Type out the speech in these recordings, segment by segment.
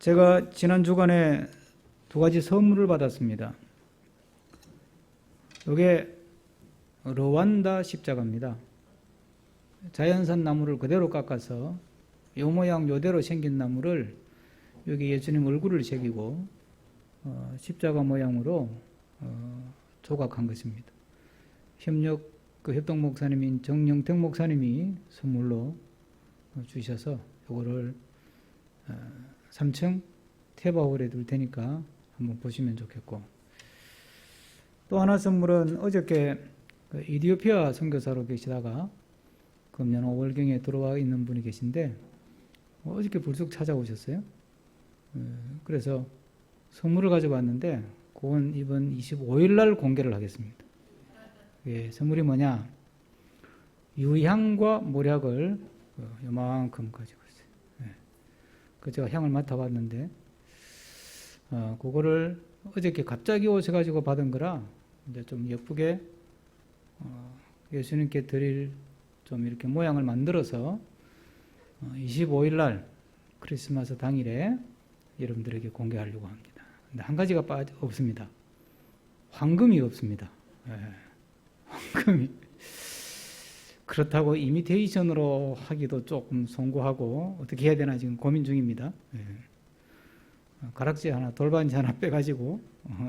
제가 지난 주간에 두 가지 선물을 받았습니다. 이게 르완다 십자가입니다. 자연산 나무를 그대로 깎아서 요 모양 요대로 생긴 나무를 여기 예수님 얼굴을 새기고 십자가 모양으로 조각한 것입니다. 협동 목사님인 정영택 목사님이 선물로 주셔서 이거를 3층 테이블에 둘 테니까 한번 보시면 좋겠고, 또 하나 선물은 어저께 이디오피아 선교사로 계시다가 금년 5월경에 들어와 있는 분이 계신데 어저께 불쑥 찾아오셨어요. 그래서 선물을 가져왔는데 그건 이번 25일 날 공개를 하겠습니다. 선물이 뭐냐? 유향과 모략을 요만큼 가지고 있어요. 그 제가 향을 맡아봤는데 그거를 어저께 갑자기 오셔가지고 받은 거라 이제 좀 예쁘게 예수님께 드릴 좀 이렇게 모양을 만들어서 25일 날 크리스마스 당일에 여러분들에게 공개하려고 합니다. 근데 한 가지가 없습니다. 황금이 없습니다. 황금이. 그렇다고 이미테이션으로 하기도 조금 송구하고 어떻게 해야 되나 지금 고민 중입니다. 가락지 하나, 돌반지 하나 빼가지고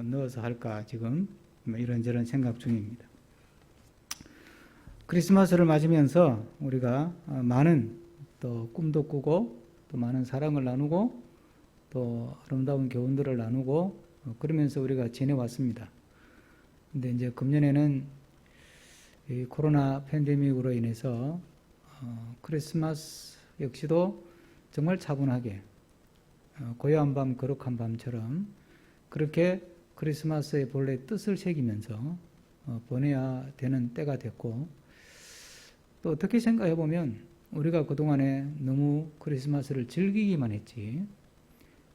넣어서 할까 지금 이런저런 생각 중입니다. 크리스마스를 맞으면서 우리가 많은 또 꿈도 꾸고 또 많은 사랑을 나누고 또 아름다운 교훈들을 나누고 그러면서 우리가 지내왔습니다. 근데 이제 금년에는 이 코로나 팬데믹으로 인해서 크리스마스 역시도 정말 차분하게 고요한 밤 거룩한 밤처럼 그렇게 크리스마스의 본래 뜻을 새기면서 보내야 되는 때가 됐고, 또 어떻게 생각해 보면 우리가 그동안에 너무 크리스마스를 즐기기만 했지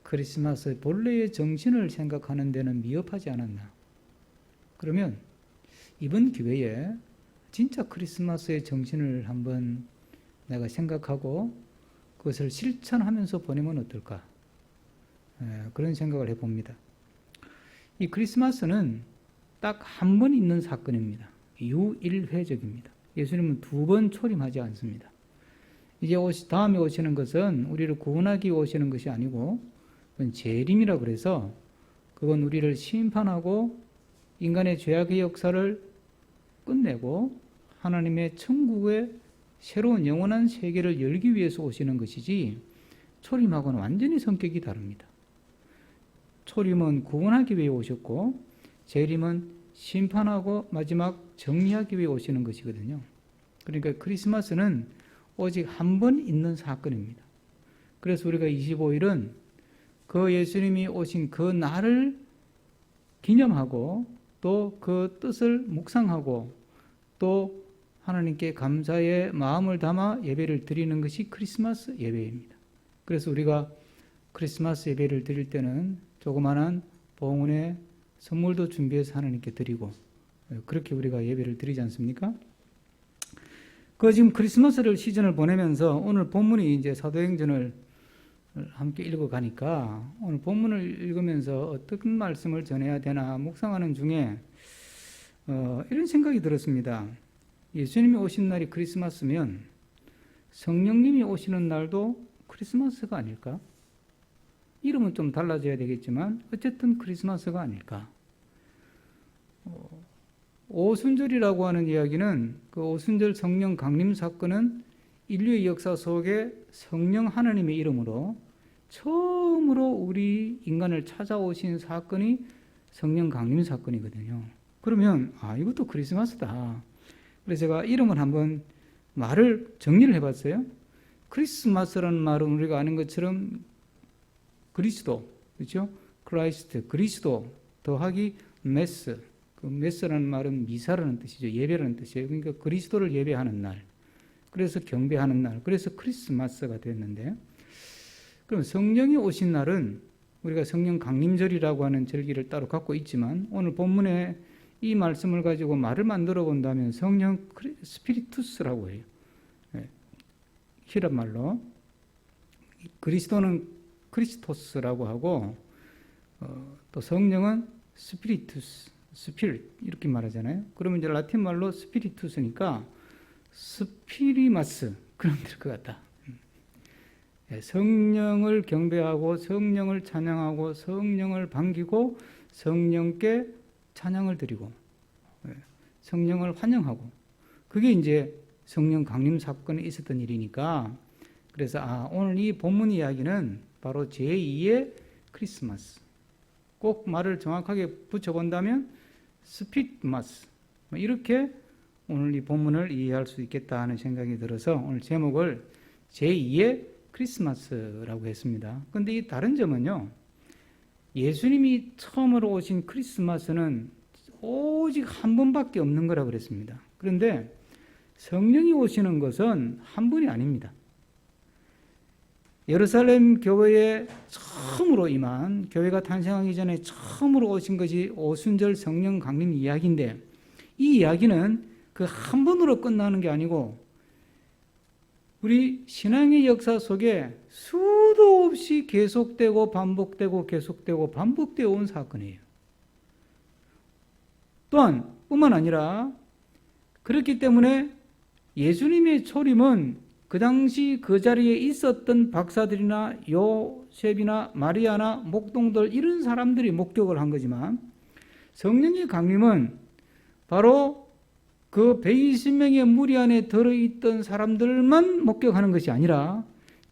크리스마스의 본래의 정신을 생각하는 데는 미흡하지 않았나. 그러면 이번 기회에 진짜 크리스마스의 정신을 한번 내가 생각하고 그것을 실천하면서 보내면 어떨까? 그런 생각을 해봅니다. 이 크리스마스는 딱 한 번 있는 사건입니다. 유일회적입니다. 예수님은 두 번 초림하지 않습니다. 이제 다음에 오시는 것은 우리를 구원하기 위해 오시는 것이 아니고 그건 재림이라 그래서 그건 우리를 심판하고 인간의 죄악의 역사를 끝내고 하나님의 천국의 새로운 영원한 세계를 열기 위해서 오시는 것이지 초림하고는 완전히 성격이 다릅니다. 초림은 구원하기 위해 오셨고 재림은 심판하고 마지막 정리하기 위해 오시는 것이거든요. 그러니까 크리스마스는 오직 한 번 있는 사건입니다. 그래서 우리가 25일은 그 예수님이 오신 그 날을 기념하고 또 그 뜻을 묵상하고 또 하나님께 감사의 마음을 담아 예배를 드리는 것이 크리스마스 예배입니다. 그래서 우리가 크리스마스 예배를 드릴 때는 조그마한 봉헌의 선물도 준비해서 하나님께 드리고 그렇게 우리가 예배를 드리지 않습니까? 지금 크리스마스를 시즌을 보내면서 오늘 본문이 이제 사도행전을 함께 읽어가니까 오늘 본문을 읽으면서 어떤 말씀을 전해야 되나 묵상하는 중에 이런 생각이 들었습니다. 예수님이 오신 날이 크리스마스면 성령님이 오시는 날도 크리스마스가 아닐까? 이름은 좀 달라져야 되겠지만 어쨌든 크리스마스가 아닐까? 오순절이라고 하는 이야기는 그 오순절 성령 강림 사건은 인류의 역사 속에 성령 하나님의 이름으로 처음으로 우리 인간을 찾아오신 사건이 성령 강림 사건이거든요. 그러면 이것도 크리스마스다. 그래서 제가 이름을 한번 말을 정리를 해봤어요. 크리스마스라는 말은 우리가 아는 것처럼 그리스도, 그렇죠? 크라이스트, 그리스도 더하기 메스. 그 메스라는 말은 미사라는 뜻이죠. 예배라는 뜻이에요. 그러니까 그리스도를 예배하는 날. 그래서 경배하는 날. 그래서 크리스마스가 됐는데, 그럼 성령이 오신 날은 우리가 성령 강림절이라고 하는 절기를 따로 갖고 있지만 오늘 본문에 이 말씀을 가지고 말을 만들어 본다면 성령 스피리투스라고 해요. 히랍 말로. 그리스도는 크리스토스라고 하고 또 성령은 스피리투스, 스피릿 이렇게 말하잖아요. 그러면 이제 라틴 말로 스피리투스니까 스피리마스 그런 될 것 같다. 성령을 경배하고 성령을 찬양하고 성령을 반기고 성령께 찬양을 드리고 성령을 환영하고 그게 이제 성령 강림 사건에 있었던 일이니까 그래서 오늘 이 본문 이야기는 바로 제2의 크리스마스. 꼭 말을 정확하게 붙여본다면 스피릿마스 이렇게 오늘 이 본문을 이해할 수 있겠다 하는 생각이 들어서 오늘 제목을 제2의 크리스마스라고 했습니다. 그런데 이 다른 점은요. 예수님이 처음으로 오신 크리스마스는 오직 한 번밖에 없는 거라고 그랬습니다. 그런데 성령이 오시는 것은 한 번이 아닙니다. 예루살렘 교회에 처음으로 임한 교회가 탄생하기 전에 처음으로 오신 것이 오순절 성령 강림 이야기인데 이 이야기는 그 한 번으로 끝나는 게 아니고 우리 신앙의 역사 속에 수도 없이 계속되고 반복되고 계속되고 반복되어 온 사건이에요. 또한 뿐만 아니라 그렇기 때문에 예수님의 초림은 그 당시 그 자리에 있었던 박사들이나 요셉이나 마리아나 목동들 이런 사람들이 목격을 한 거지만 성령의 강림은 바로 그 120명의 무리 안에 들어있던 사람들만 목격하는 것이 아니라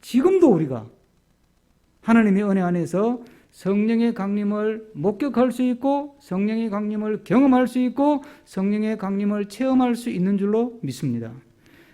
지금도 우리가 하나님의 은혜 안에서 성령의 강림을 목격할 수 있고 성령의 강림을 경험할 수 있고 성령의 강림을 체험할 수 있는 줄로 믿습니다.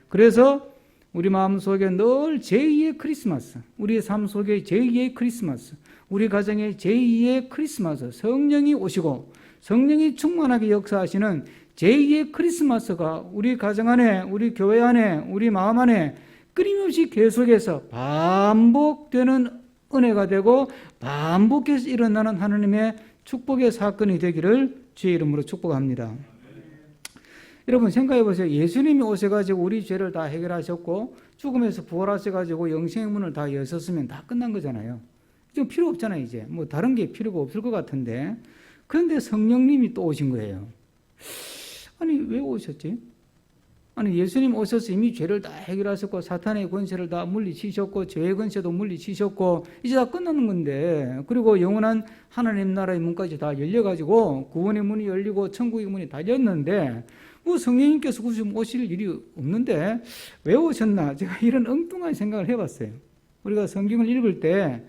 그래서 우리 마음속에 늘 제2의 크리스마스, 우리의 삶 속에 제2의 크리스마스, 우리 가정에 제2의 크리스마스, 성령이 오시고 성령이 충만하게 역사하시는 제2의 크리스마스가 우리 가정 안에, 우리 교회 안에, 우리 마음 안에 끊임없이 계속해서 반복되는 은혜가 되고 반복해서 일어나는 하나님의 축복의 사건이 되기를 주의 이름으로 축복합니다. 여러분 생각해 보세요. 예수님이 오셔가지고 우리 죄를 다 해결하셨고 죽음에서 부활하셔가지고 영생의 문을 다 여셨으면 다 끝난 거잖아요. 지금 필요 없잖아요. 이제 뭐 다른 게 필요가 없을 것 같은데 그런데 성령님이 또 오신 거예요. 아니 왜 오셨지? 아니 예수님 오셔서 이미 죄를 다 해결하셨고 사탄의 권세를 다 물리치셨고 죄의 권세도 물리치셨고 이제 다 끝나는 건데 그리고 영원한 하나님 나라의 문까지 다 열려가지고 구원의 문이 열리고 천국의 문이 다 열렸는데 뭐 성령님께서 굳이 오실 일이 없는데 왜 오셨나? 제가 이런 엉뚱한 생각을 해봤어요. 우리가 성경을 읽을 때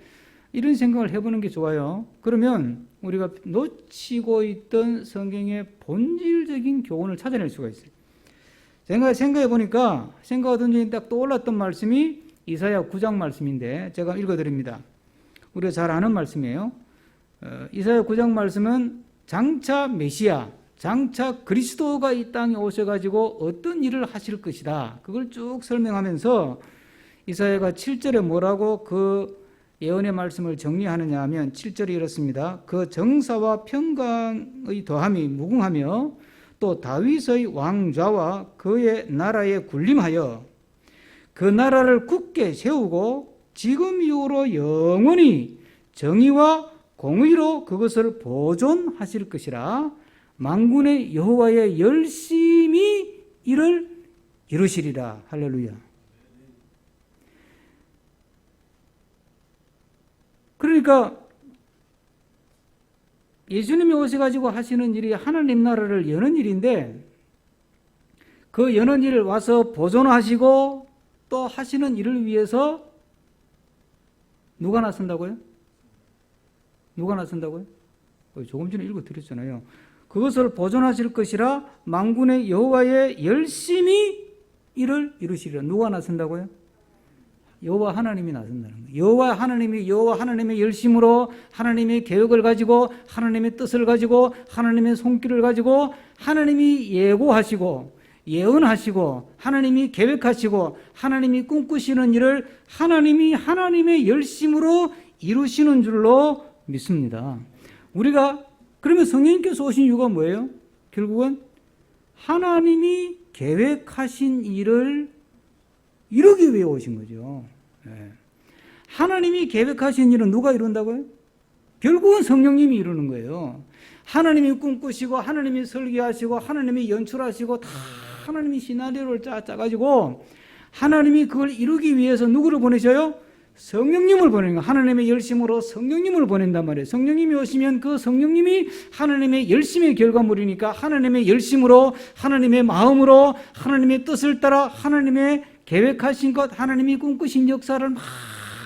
이런 생각을 해보는 게 좋아요. 그러면 우리가 놓치고 있던 성경의 본질적인 교훈을 찾아낼 수가 있어요. 생각해 보니까 생각하던 중에 딱 떠올랐던 말씀이 이사야 9장 말씀인데 제가 읽어드립니다. 우리가 잘 아는 말씀이에요. 이사야 9장 말씀은 장차 메시아, 장차 그리스도가 이 땅에 오셔가지고 어떤 일을 하실 것이다. 그걸 쭉 설명하면서 이사야가 7절에 뭐라고 그 예언의 말씀을 정리하느냐 하면 7절이 이렇습니다. 그 정사와 평강의 더함이 무궁하며 또 다윗의 왕좌와 그의 나라에 군림하여 그 나라를 굳게 세우고 지금 이후로 영원히 정의와 공의로 그것을 보존하실 것이라 만군의 여호와의 열심히 이를 이루시리라. 할렐루야. 그러니까 예수님이 오셔가지고 하시는 일이 하나님 나라를 여는 일인데 그 여는 일을 와서 보존하시고 또 하시는 일을 위해서 누가 나선다고요? 누가 나선다고요? 조금 전에 읽어드렸잖아요. 그것을 보존하실 것이라 만군의 여호와의 열심히 이를 이루시리라. 누가 나선다고요? 여호와 하나님이 나선다는 거예요. 여호와 하나님의 열심으로 하나님의 계획을 가지고 하나님의 뜻을 가지고 하나님의 손길을 가지고 하나님이 예고하시고 예언하시고 하나님이 계획하시고 하나님이 꿈꾸시는 일을 하나님이 하나님의 열심으로 이루시는 줄로 믿습니다. 우리가 그러면 성령님께서 오신 이유가 뭐예요? 결국은 하나님이 계획하신 일을 이루기 위해 오신 거죠. 하나님이 계획하신 일은 누가 이룬다고요? 결국은 성령님이 이루는 거예요. 하나님이 꿈꾸시고 하나님이 설계하시고 하나님이 연출하시고 다 하나님이 시나리오를 짜가지고 하나님이 그걸 이루기 위해서 누구를 보내셔요? 성령님을 보내는 거예요. 하나님의 열심으로 성령님을 보낸단 말이에요. 성령님이 오시면 그 성령님이 하나님의 열심의 결과물이니까 하나님의 열심으로 하나님의 마음으로 하나님의 뜻을 따라 하나님의 계획하신 것 하나님이 꿈꾸신 역사를 막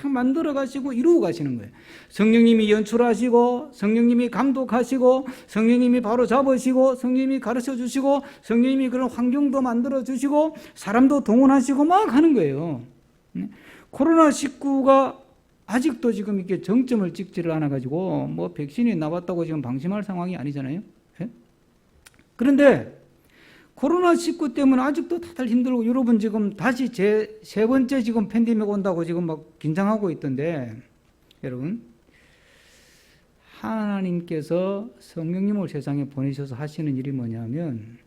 만들어 가시고 이루어 가시는 거예요. 성령님이 연출하시고 성령님이 감독하시고 성령님이 바로 잡으시고 성령님이 가르쳐 주시고 성령님이 그런 환경도 만들어 주시고 사람도 동원하시고 막 하는 거예요. 코로나19가 아직도 지금 이렇게 정점을 찍지를 않아 가지고 뭐 백신이 나왔다고 지금 방심할 상황이 아니잖아요. 그런데 코로나19 때문에 아직도 다들 힘들고 여러분 지금 다시 제 세 번째 지금 팬데믹 온다고 지금 막 긴장하고 있던데 여러분 하나님께서 성령님을 세상에 보내셔서 하시는 일이 뭐냐면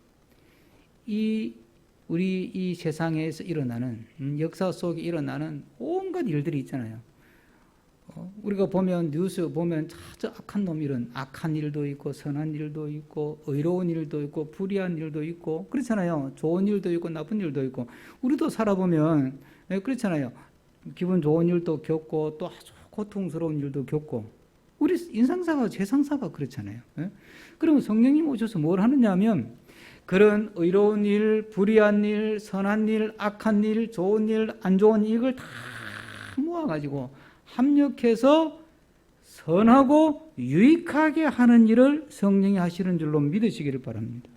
우리 이 세상에서 일어나는 역사 속에 일어나는 온갖 일들이 있잖아요. 우리가 보면 뉴스 보면 저 악한 놈 이런 악한 일도 있고 선한 일도 있고 의로운 일도 있고 불의한 일도 있고 그렇잖아요. 좋은 일도 있고 나쁜 일도 있고 우리도 살아보면 그렇잖아요. 기분 좋은 일도 겪고 또 아주 고통스러운 일도 겪고 우리 인상사가 세상사가 그렇잖아요. 그러면 성령님 오셔서 뭘 하느냐 하면 그런 의로운 일, 불의한 일, 선한 일, 악한 일, 좋은 일, 안 좋은 일 이걸 다 모아가지고 합력해서 선하고 유익하게 하는 일을 성령이 하시는 줄로 믿으시기를 바랍니다.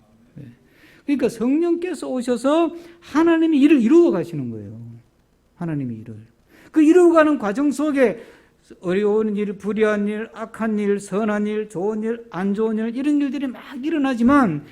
그러니까 성령께서 오셔서 하나님이 일을 이루어 가시는 거예요. 하나님이 일을. 그 이루어가는 과정 속에 어려운 일, 불의한 일, 악한 일, 선한 일, 좋은 일, 안 좋은 일 이런 일들이 막 일어나지만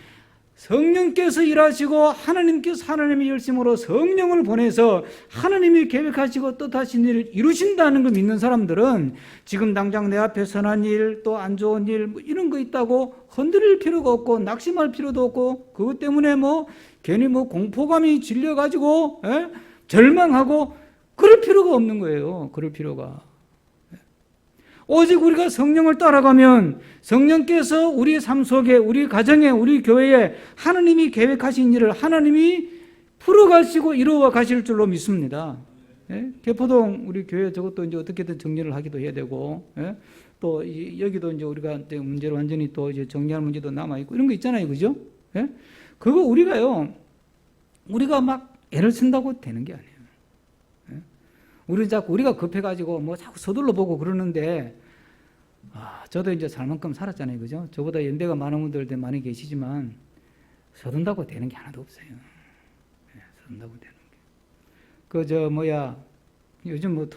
성령께서 일하시고 하나님께서 하나님의 열심으로 성령을 보내서 하나님이 계획하시고 뜻하신 일을 이루신다는 걸 믿는 사람들은 지금 당장 내 앞에 선한 일 또 안 좋은 일 뭐 이런 거 있다고 흔들릴 필요가 없고 낙심할 필요도 없고 그것 때문에 뭐 괜히 뭐 공포감이 질려가지고 절망하고 그럴 필요가 없는 거예요. 그럴 필요가. 오직 우리가 성령을 따라가면 성령께서 우리의 삶 속에 우리 가정에 우리 교회에 하나님이 계획하신 일을 하나님이 풀어가시고 이루어 가실 줄로 믿습니다. 개포동 우리 교회 저것도 이제 어떻게든 정리를 하기도 해야 되고 또 여기도 이제 우리가 문제를 완전히 또 이제 정리할 문제도 남아 있고 이런 거 있잖아요, 그죠? 그거 우리가 막 애를 쓴다고 되는 게 아니에요. 우리가 급해가지고 뭐 자꾸 서둘러 보고 그러는데, 저도 이제 살 만큼 살았잖아요. 그죠? 저보다 연배가 많은 분들 많이 계시지만, 서둔다고 되는 게 하나도 없어요. 서둔다고 되는 게. 요즘 뭐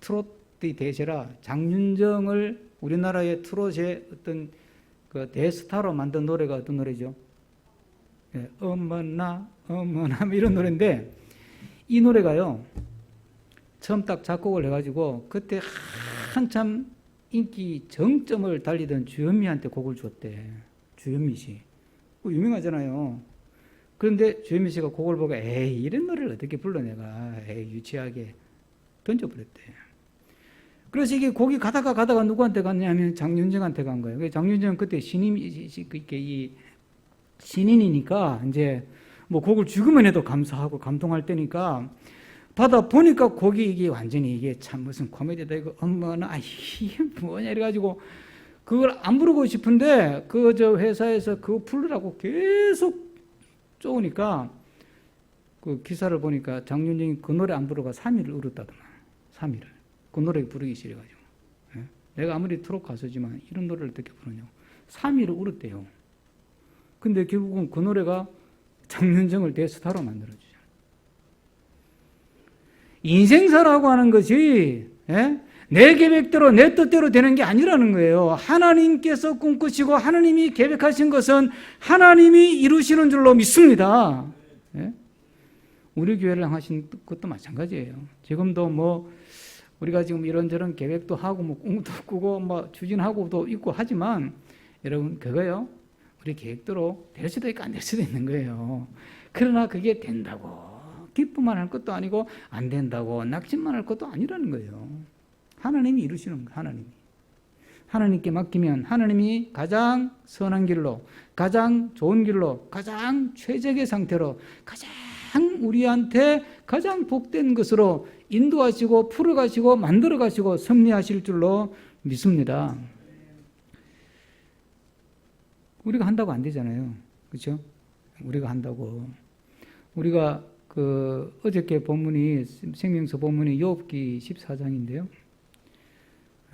트로트 대세라 장윤정을 우리나라의 트롯의 어떤 그 대스타로 만든 노래가 어떤 노래죠? 어머나, 이런 노래인데, 이 노래가요, 처음 딱 작곡을 해가지고 그때 한참 인기 정점을 달리던 주현미한테 곡을 줬대. 주현미 씨. 유명하잖아요. 그런데 주현미 씨가 곡을 보고 에이 이런 노래를 어떻게 불러 내가 에이 유치하게 던져버렸대. 그래서 이게 곡이 가다가 누구한테 갔냐면 장윤정한테 간 거예요. 장윤정은 그때 신인이니까 이제 뭐 곡을 죽으면 해도 감사하고 감동할 때니까 받아 보니까 곡이 이게 완전히 이게 참 무슨 코미디다 이거 엄마나 이게 뭐냐 이래가지고 그걸 안 부르고 싶은데 저 회사에서 그거 부르라고 계속 쪼으니까 그 기사를 보니까 장윤정이 그 노래 안 부르고 3일을 울었다더만. 3일을 그 노래 부르기 싫어가지고. 내가 아무리 트롯 가수지만 이런 노래를 어떻게 부르냐고 3일을 울었대요. 근데 결국은 그 노래가 장윤정을 대스타로 만들어주죠. 인생사라고 하는 것이 내 계획대로 내 뜻대로 되는 게 아니라는 거예요. 하나님께서 꿈꾸시고 하나님이 계획하신 것은 하나님이 이루시는 줄로 믿습니다. 우리 교회를 향하신 것도 마찬가지예요. 지금도 뭐 우리가 지금 이런저런 계획도 하고 뭐 꿈도 꾸고 뭐 추진하고도 있고 하지만 여러분 그거요. 우리 계획대로 될 수도 있고 안 될 수도 있는 거예요. 그러나 그게 된다고 기쁨만 할 것도 아니고 안 된다고 낙심만 할 것도 아니라는 거예요. 하나님이 이루시는 거예요. 하나님이. 하나님께 맡기면 하나님이 가장 선한 길로, 가장 좋은 길로, 가장 최적의 상태로, 가장 우리한테 가장 복된 것으로 인도하시고 풀어가시고 만들어가시고 섭리하실 줄로 믿습니다. 우리가 한다고 안 되잖아요. 그렇죠? 우리가 한다고. 우리가 어저께 본문이 생명서 본문이 욥기 14장인데요.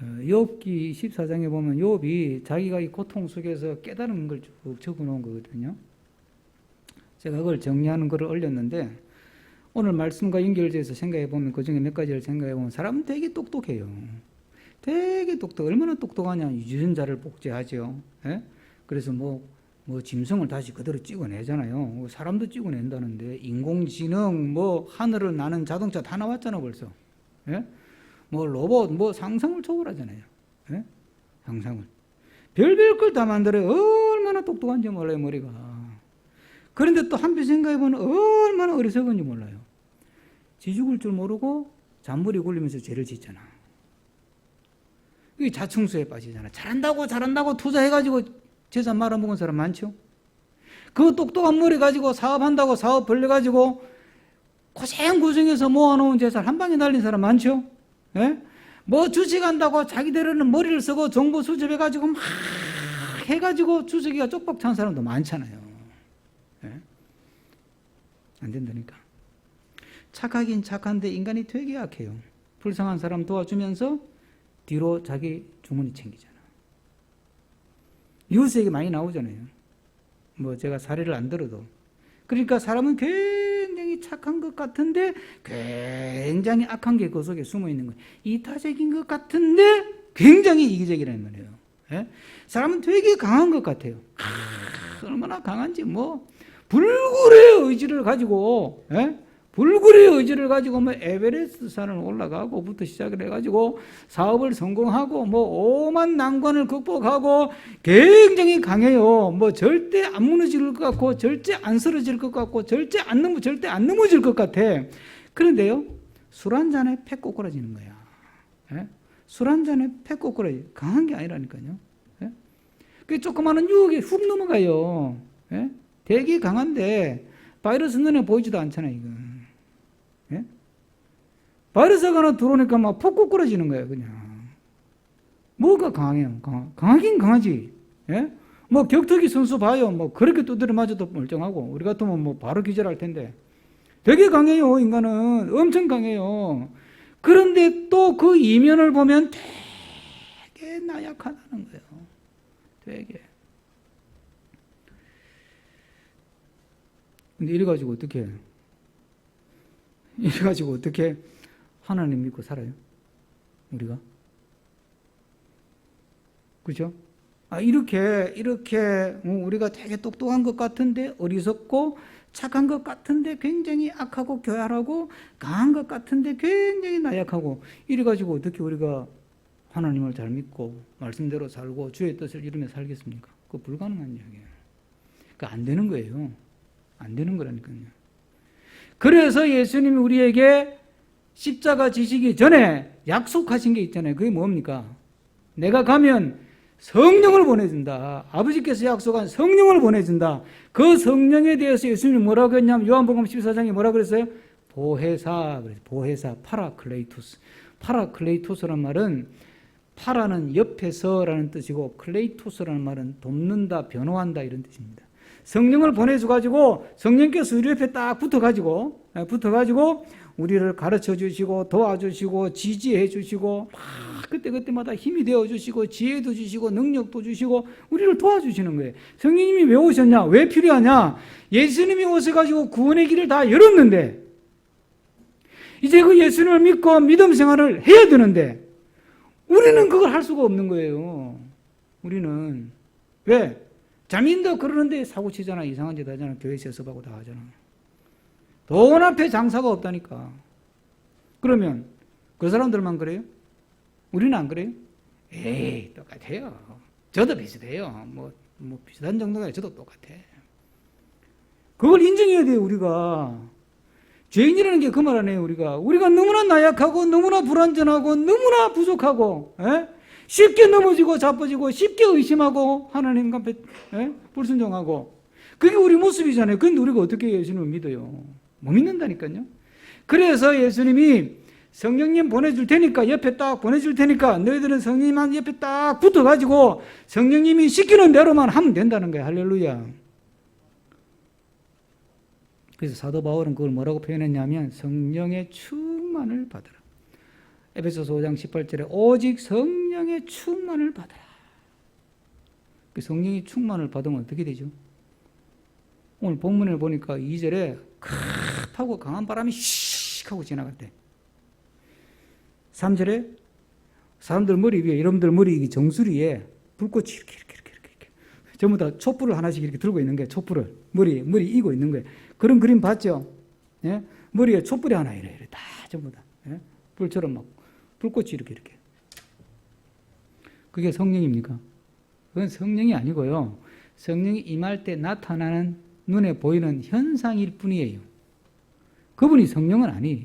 욥기 14장에 보면 욥이 자기가 이 고통 속에서 깨달은 걸 쭉 적어놓은 거거든요. 제가 그걸 정리하는 걸 올렸는데 오늘 말씀과 연결돼서 생각해 보면 그 중에 몇 가지를 생각해 보면 사람은 되게 똑똑해요. 되게 얼마나 똑똑하냐. 유전자를 복제하죠. 예? 그래서 뭐 짐승을 다시 그대로 찍어내잖아요. 사람도 찍어낸다는데 인공지능 하늘을 나는 자동차 다 나왔잖아 벌써. 예? 로봇 상상을 초월하잖아요. 예? 상상을. 별별 걸 다 만들어요. 얼마나 똑똑한지 몰라요 머리가. 그런데 또 한편 생각해보면 얼마나 어리석은지 몰라요. 지 죽을 줄 모르고 잔머리 굴리면서 죄를 짓잖아. 이게 자충수에 빠지잖아. 잘한다고 투자해가지고 재산 말아먹은 사람 많죠? 그 똑똑한 머리 가지고 사업한다고 사업 벌려가지고 고생해서 모아놓은 재산 한 방에 날린 사람 많죠? 예? 주식한다고 자기들은 머리를 쓰고 정보 수집해가지고 막 해가지고 주식이가 쪽박 찬 사람도 많잖아요. 예? 안 된다니까. 착하긴 착한데 인간이 되게 약해요. 불쌍한 사람 도와주면서 뒤로 자기 주머니 챙기잖아. 뉴스에 많이 나오잖아요. 제가 사례를 안 들어도. 그러니까 사람은 굉장히 착한 것 같은데 굉장히 악한 게 그 속에 숨어 있는 거예요. 이타적인 것 같은데 굉장히 이기적이라는 말이에요. 예? 사람은 되게 강한 것 같아요. 얼마나 강한지 불굴의 의지를 가지고 에베레스트 산을 올라가고부터 시작을 해가지고 사업을 성공하고 오만 난관을 극복하고 굉장히 강해요. 절대 안 무너질 것 같고 절대 안 쓰러질 것 같고 절대 안 넘어질 것 같아. 그런데요, 술 한 잔에 패 꼬꾸라지는 거야. 예? 술 한 잔에 패 꼬꾸라지. 강한 게 아니라니까요. 예? 그 조그마한 유혹에 훅 넘어가요. 예? 되게 강한데 바이러스 눈에 보이지도 않잖아요. 이거. 예? 바이러스가 하나 들어오니까 막 푹 꼬꾸라지는 거예요, 그냥. 뭐가 강해요? 강하긴 강하지. 예? 격투기 선수 봐요. 그렇게 두드려 맞아도 멀쩡하고, 우리 같으면 바로 기절할 텐데. 되게 강해요, 인간은. 엄청 강해요. 그런데 또 그 이면을 보면 되게 나약하다는 거예요. 되게. 근데 이래가지고 어떻게 하나님 믿고 살아요? 우리가? 그죠? 이렇게 우리가 되게 똑똑한 것 같은데 어리석고 착한 것 같은데 굉장히 악하고 교활하고 강한 것 같은데 굉장히 나약하고 이래가지고 어떻게 우리가 하나님을 잘 믿고 말씀대로 살고 주의 뜻을 이루며 살겠습니까? 그거 불가능한 이야기예요. 그러니까 안 되는 거예요. 안 되는 거라니까요. 그래서 예수님이 우리에게 십자가 지시기 전에 약속하신 게 있잖아요. 그게 뭡니까? 내가 가면 성령을 보내준다. 아버지께서 약속한 성령을 보내준다. 그 성령에 대해서 예수님이 뭐라고 했냐면 요한복음 14장에 뭐라고 그랬어요? 보혜사, 파라클레이토스. 파라클레이토스란 말은 파라는 옆에서라는 뜻이고 클레이토스라는 말은 돕는다, 변호한다 이런 뜻입니다. 성령을 보내줘가지고 성령께서 우리 옆에 딱 붙어가지고 우리를 가르쳐 주시고 도와주시고 지지해 주시고 막 그때마다 힘이 되어 주시고 지혜도 주시고 능력도 주시고 우리를 도와주시는 거예요. 성령님이 왜 오셨냐? 왜 필요하냐? 예수님이 오셔가지고 구원의 길을 다 열었는데 이제 그 예수님을 믿고 믿음 생활을 해야 되는데 우리는 그걸 할 수가 없는 거예요. 우리는. 왜? 자민도 그러는데 사고 치잖아. 이상한 짓 하잖아. 교회에서 수업하고 다 하잖아. 돈 앞에 장사가 없다니까. 그러면 그 사람들만 그래요? 우리는 안 그래요? 에이, 똑같아요. 저도 비슷해요. 비슷한 정도가 저도 똑같아. 그걸 인정해야 돼요, 우리가. 죄인이라는 게 그 말 아니에요. 우리가 너무나 나약하고 너무나 불완전하고 너무나 부족하고 쉽게 넘어지고 자빠지고 쉽게 의심하고 하나님 앞에 불순종하고 그게 우리 모습이잖아요. 그런데 우리가 어떻게 예수님을 믿어요? 못 믿는다니까요. 그래서 예수님이 성령님 보내줄 테니까 옆에 딱 보내줄 테니까 너희들은 성령님한 옆에 딱 붙어가지고 성령님이 시키는 대로만 하면 된다는 거예요. 할렐루야. 그래서 사도 바울은 그걸 뭐라고 표현했냐면 성령의 충만을 받으라. 에베소서 5장 18절에 오직 성령의 충만을 받으라. 그 성령의 충만을 받으면 어떻게 되죠? 오늘 본문을 보니까 2절에 하고 강한 바람이 씩 하고 지나갈 때 3절에 사람들 머리 위에 여러분들 머리 정수리에 불꽃이 이렇게 전부 다 촛불을 하나씩 이렇게 들고 있는 거예요. 촛불을 머리 이고 있는 거예요. 그런 그림 봤죠? 예? 머리에 촛불이 하나 이래 다 전부 다 불처럼 막 불꽃이 이렇게 그게 성령입니까? 그건 성령이 아니고요. 성령이 임할 때 나타나는 눈에 보이는 현상일 뿐이에요. 그분이 성령은 아니에요.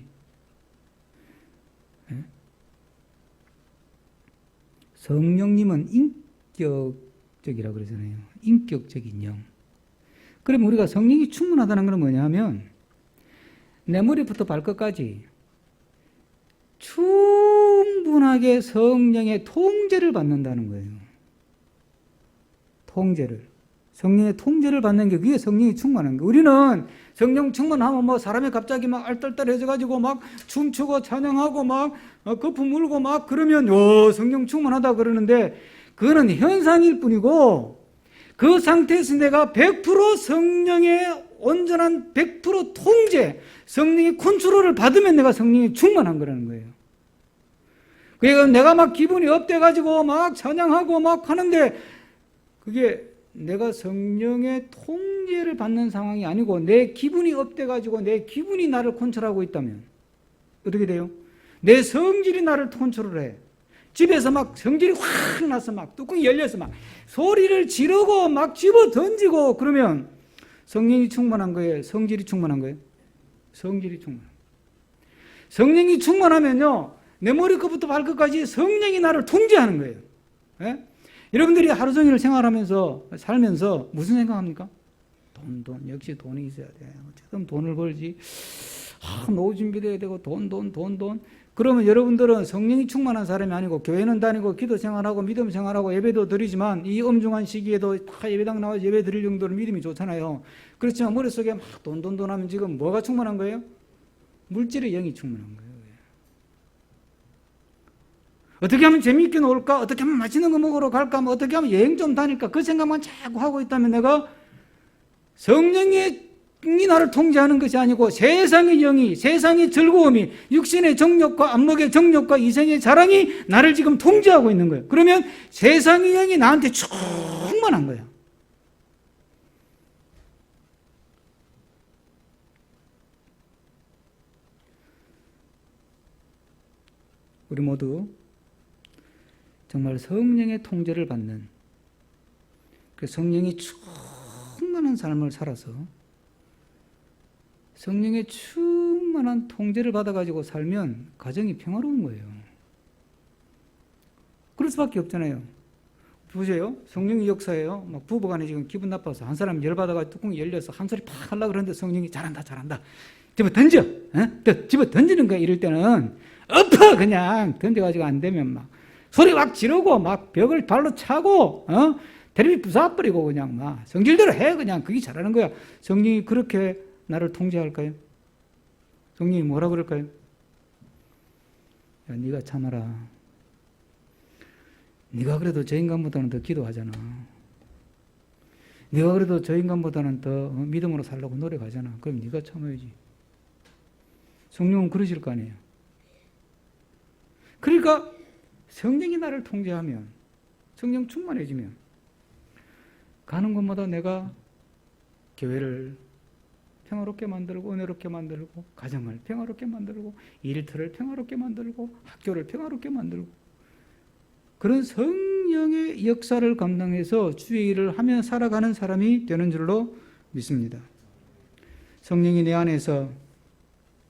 성령님은 인격적이라고 그러잖아요. 인격적인 영. 그러면 우리가 성령이 충분하다는 건 뭐냐면 내 머리부터 발끝까지 충분하게 성령의 통제를 받는다는 거예요. 성령의 통제를 받는 게 그게 성령이 충만한 거예요. 우리는 성령 충만하면 뭐 사람이 갑자기 막 알딸딸해져가지고 막 춤추고 찬양하고 막 거품 물고 막 그러면 성령 충만하다 그러는데 그거는 현상일 뿐이고 그 상태에서 내가 100% 성령의 온전한 100% 통제, 성령의 컨트롤을 받으면 내가 성령이 충만한 거라는 거예요. 그러니까 내가 막 기분이 업돼가지고 막 찬양하고 막 하는데 그게 내가 성령의 통제를 받는 상황이 아니고 내 기분이 업돼가지고 내 기분이 나를 컨트롤하고 있다면 어떻게 돼요? 내 성질이 나를 컨트롤해. 집에서 막 성질이 확 나서 막 뚜껑이 열려서 막 소리를 지르고 막 집어 던지고 그러면 성령이 충만한 거예요? 성질이 충만한 거예요? 성질이 충만한 거예요. 성령이 충만하면요 내 머리끝부터 발끝까지 성령이 나를 통제하는 거예요. 예? 여러분들이 하루 종일 생활하면서 살면서 무슨 생각합니까? 돈 역시 돈이 있어야 돼. 어쨌든 돈을 벌지. 노후 준비도 해야 되고 돈. 그러면 여러분들은 성령이 충만한 사람이 아니고 교회는 다니고 기도 생활하고 믿음 생활하고 예배도 드리지만 이 엄중한 시기에도 다 예배당 나와서 예배 드릴 정도로 믿음이 좋잖아요. 그렇지만 머릿속에 막 돈 하면 지금 뭐가 충만한 거예요? 물질의 영이 충만한 거예요. 어떻게 하면 재미있게 놀까? 어떻게 하면 맛있는 거 먹으러 갈까? 뭐 어떻게 하면 여행 좀 다닐까? 그 생각만 자꾸 하고 있다면 내가 성령이 나를 통제하는 것이 아니고 세상의 영이, 세상의 즐거움이, 육신의 정욕과 안목의 정욕과 이생의 자랑이 나를 지금 통제하고 있는 거예요. 그러면 세상의 영이 나한테 충만한 거예요. 우리 모두 정말 성령의 통제를 받는 그 성령이 충만한 삶을 살아서 성령의 충만한 통제를 받아가지고 살면 가정이 평화로운 거예요. 그럴 수밖에 없잖아요. 보세요. 성령의 역사예요. 막 부부간에 지금 기분 나빠서 한 사람 열받아가지고 뚜껑이 열려서 한 소리 팍 하려고 그러는데 성령이 잘한다. 집어 던져. 집어 던지는 거야. 이럴 때는 엎어 그냥 던져가지고 안 되면 막 소리 막 지르고 막 벽을 발로 차고 테레비 부숴버리고 그냥 막 성질대로 해. 그냥 그게 잘하는 거야. 성령이 그렇게 나를 통제할까요? 성령이 뭐라 그럴까요? 야, 네가 참아라. 네가 그래도 저 인간보다는 더 기도하잖아. 네가 그래도 저 인간보다는 더 믿음으로 살려고 노력하잖아. 그럼 네가 참아야지. 성령은 그러실 거 아니에요. 그러니까 성령이 나를 통제하면, 성령 충만해지면 가는 곳마다 내가 교회를 평화롭게 만들고 은혜롭게 만들고 가정을 평화롭게 만들고 일터를 평화롭게 만들고 학교를 평화롭게 만들고 그런 성령의 역사를 감당해서 주의 일을 하며 살아가는 사람이 되는 줄로 믿습니다. 성령이 내 안에서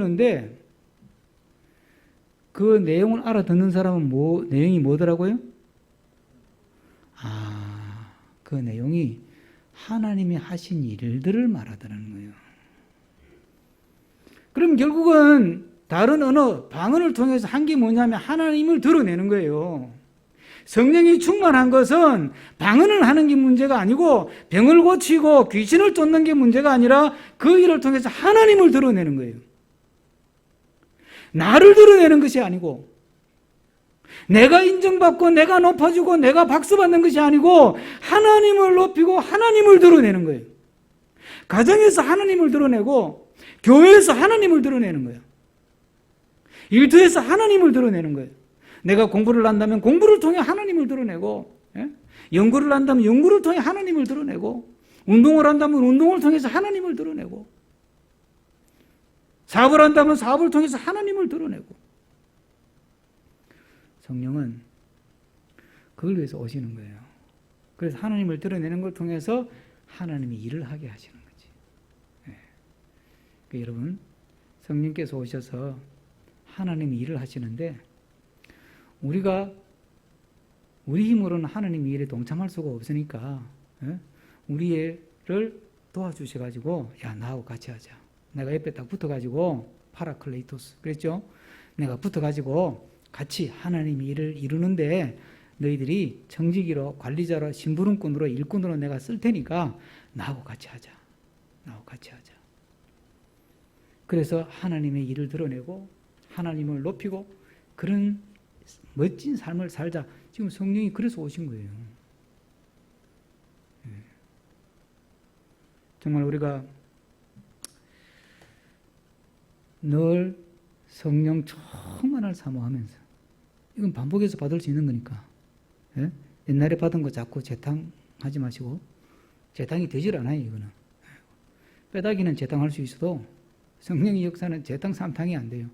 보여주는데 그 내용을 알아듣는 사람은 내용이 뭐더라고요? 그 내용이 하나님이 하신 일들을 말하더라는 거예요. 그럼 결국은 다른 언어, 방언을 통해서 한 게 뭐냐면 하나님을 드러내는 거예요. 성령이 충만한 것은 방언을 하는 게 문제가 아니고 병을 고치고 귀신을 쫓는 게 문제가 아니라 그 일을 통해서 하나님을 드러내는 거예요. 나를 드러내는 것이 아니고 내가 인정받고 내가 높아지고 내가 박수받는 것이 아니고 하나님을 높이고 하나님을 드러내는 거예요. 가정에서 하나님을 드러내고 교회에서 하나님을 드러내는 거예요. 일터에서 하나님을 드러내는 거예요. 내가 공부를 한다면 공부를 통해 하나님을 드러내고, 연구를 한다면 연구를 통해 하나님을 드러내고, 운동을 한다면 운동을 통해서 하나님을 드러내고, 사업을 한다면 사업을 통해서 하나님을 드러내고. 성령은 그걸 위해서 오시는 거예요. 그래서 하나님을 드러내는 걸 통해서 하나님이 일을 하게 하시는 거지. 그러니까 여러분, 성령께서 오셔서 하나님이 일을 하시는데 우리가 우리 힘으로는 하나님 일에 동참할 수가 없으니까 우리를 도와주셔가지고 야 나하고 같이 하자. 내가 옆에 딱 붙어가지고 파라클레이토스 그랬죠? 내가 붙어가지고 같이 하나님 일을 이루는데 너희들이 청지기로 관리자로 심부름꾼으로 일꾼으로 내가 쓸 테니까 나하고 같이 하자. 나하고 같이 하자. 그래서 하나님의 일을 드러내고 하나님을 높이고 그런 멋진 삶을 살자. 지금 성령이 그래서 오신 거예요. 정말 우리가 늘 성령 충만을 사모하면서, 이건 반복해서 받을 수 있는 거니까, 예? 옛날에 받은 거 자꾸 재탕하지 마시고, 재탕이 되질 않아요. 이거는 빼다기는 재탕할 수 있어도 성령의 역사는 재탕 3탕이 안 돼요.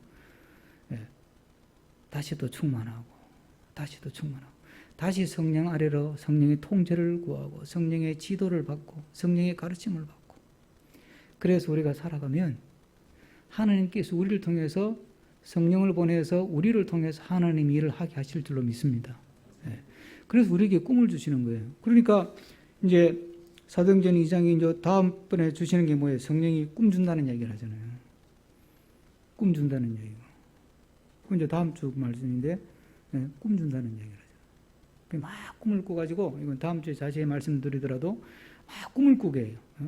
예. 다시 또 충만하고, 다시 또 충만하고, 다시 성령 아래로 성령의 통제를 구하고, 성령의 지도를 받고, 성령의 가르침을 받고. 그래서 우리가 살아가면 하나님께서 우리를 통해서, 성령을 보내서 우리를 통해서 하나님 일을 하게 하실 줄로 믿습니다. 예. 그래서 우리에게 꿈을 주시는 거예요. 그러니까 이제 사도행전 2장이 이제 다음번에 주시는 게 뭐예요? 성령이 꿈 준다는 얘기를 하잖아요. 꿈 준다는 얘기고. 그건 이제 다음 주 말씀인데, 예, 꿈 준다는 얘기를 하죠. 막 꿈을 꾸가지고, 이건 다음 주에 자세히 말씀드리더라도, 막 꿈을 꾸게 해요. 예?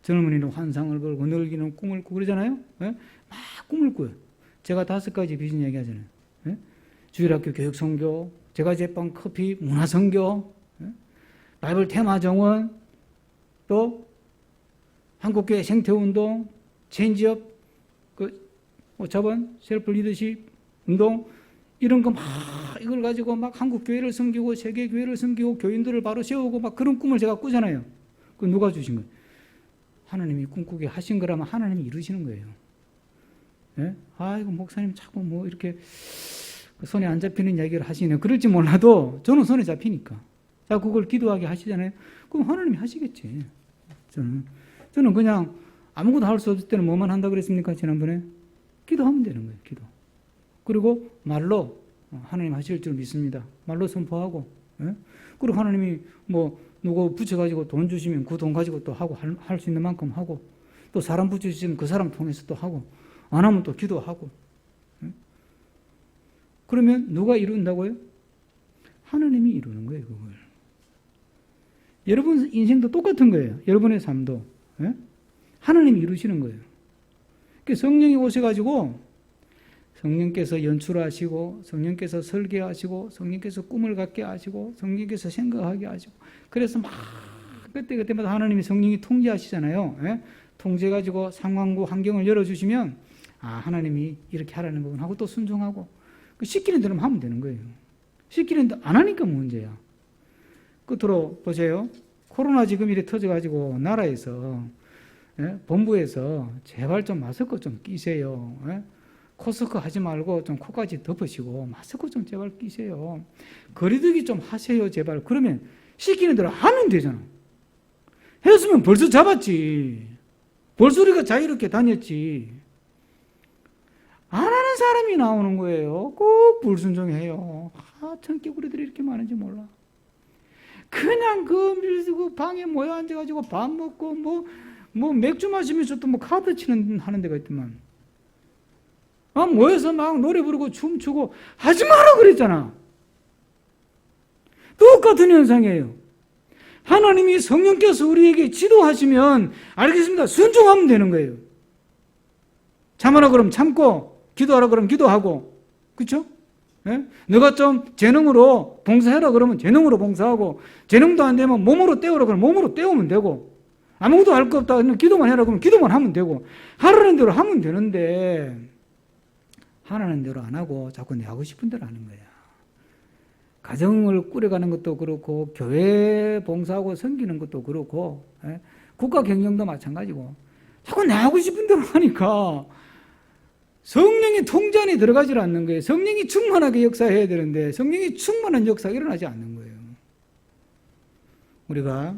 젊은이는 환상을 벌고, 늙기는 꿈을 꾸고 그러잖아요. 예? 막 꿈을 꾸요. 제가 5가지 비전 얘기하잖아요. 예? 주일학교 교육선교, 제과제빵 커피 문화선교, 예? 바이블 테마 정원, 또 한국교회 생태운동, 체인지업, 오차번 셀프 리더십 운동, 이런 거 막 이걸 가지고 막 한국교회를 섬기고 세계교회를 섬기고 교인들을 바로 세우고 막 그런 꿈을 제가 꾸잖아요. 그 누가 주신 거예요? 하나님이 꿈꾸게 하신 거라면 하나님이 이루시는 거예요. 예? 이거 목사님 자꾸 뭐 이렇게 손에 안 잡히는 이야기를 하시네. 그럴지 몰라도 저는 손에 잡히니까. 자, 그걸 기도하게 하시잖아요. 그럼 하나님이 하시겠지. 저는 그냥 아무것도 할 수 없을 때는 뭐만 한다 그랬습니까? 지난번에? 기도하면 되는 거예요. 기도. 그리고 말로 하나님 하실 줄 믿습니다. 말로 선포하고. 예? 그리고 하나님이 뭐 누구 붙여가지고 돈 주시면 그 돈 가지고 또 하고 할 수 있는 만큼 하고, 또 사람 붙여주시면 그 사람 통해서 또 하고, 안 하면 또 기도하고. 예? 그러면 누가 이룬다고요? 하나님이 이루는 거예요. 그걸. 여러분 인생도 똑같은 거예요. 여러분의 삶도. 예? 하나님이 이루시는 거예요. 성령이 오셔가지고 성령께서 연출하시고, 성령께서 설계하시고, 성령께서 꿈을 갖게 하시고, 성령께서 생각하게 하시고, 그래서 막 그때마다 하나님이 성령이 통제하시잖아요. 예? 통제해가지고 상황과 환경을 열어주시면, 하나님이 이렇게 하라는 거구나 하고 또 순종하고, 시키는 대로 하면 되는 거예요. 시키는 대로 안 하니까 문제야. 끝으로 보세요. 코로나 지금 이래 터져가지고 나라에서, 예? 본부에서 제발 좀 마스크 좀 끼세요. 예? 코스크 하지 말고 좀 코까지 덮으시고 마스크 좀 제발 끼세요. 거리두기 좀 하세요 제발. 그러면 시키는 대로 하면 되잖아. 했으면 벌써 잡았지. 벌써 우리가 자유롭게 다녔지. 안 하는 사람이 나오는 거예요. 꼭 불순종해요. 천개구리들이 이렇게 많은지 몰라. 그냥 그 방에 모여 앉아가지고 밥 먹고 뭐 맥주 마시면서 또 뭐 카드 하는 데가 있더만. 모여서 막 노래 부르고 춤추고 하지 마라 그랬잖아. 똑같은 현상이에요. 하나님이 성령께서 우리에게 지도하시면 알겠습니다. 순종하면 되는 거예요. 참으라 그러면 참고, 기도하라 그러면 기도하고, 그렇죠? 예? 너가 좀 재능으로 봉사해라 그러면 재능으로 봉사하고, 재능도 안 되면 몸으로 때우라 그러면 몸으로 때우면 되고, 아무것도 할 거 없다 기도만 해라 그러면 기도만 하면 되고, 하라는 대로 하면 되는데 하라는 대로 안 하고 자꾸 내 하고 싶은 대로 하는 거야. 가정을 꾸려가는 것도 그렇고, 교회 봉사하고 섬기는 것도 그렇고, 예? 국가 경영도 마찬가지고, 자꾸 내 하고 싶은 대로 하니까 성령의 통제 안에 들어가질 않는 거예요. 성령이 충만하게 역사해야 되는데 성령이 충만한 역사가 일어나지 않는 거예요. 우리가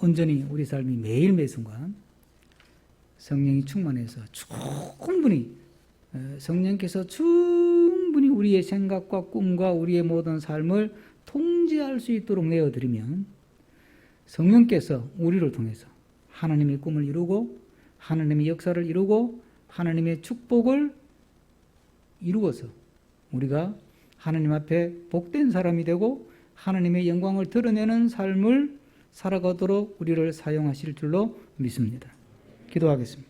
온전히 우리 삶이 매일 매 순간 성령이 충만해서 충분히, 성령께서 충분히 우리의 생각과 꿈과 우리의 모든 삶을 통제할 수 있도록 내어드리면 성령께서 우리를 통해서 하나님의 꿈을 이루고 하나님의 역사를 이루고 하나님의 축복을 이루어서 우리가 하나님 앞에 복된 사람이 되고 하나님의 영광을 드러내는 삶을 살아가도록 우리를 사용하실 줄로 믿습니다. 기도하겠습니다.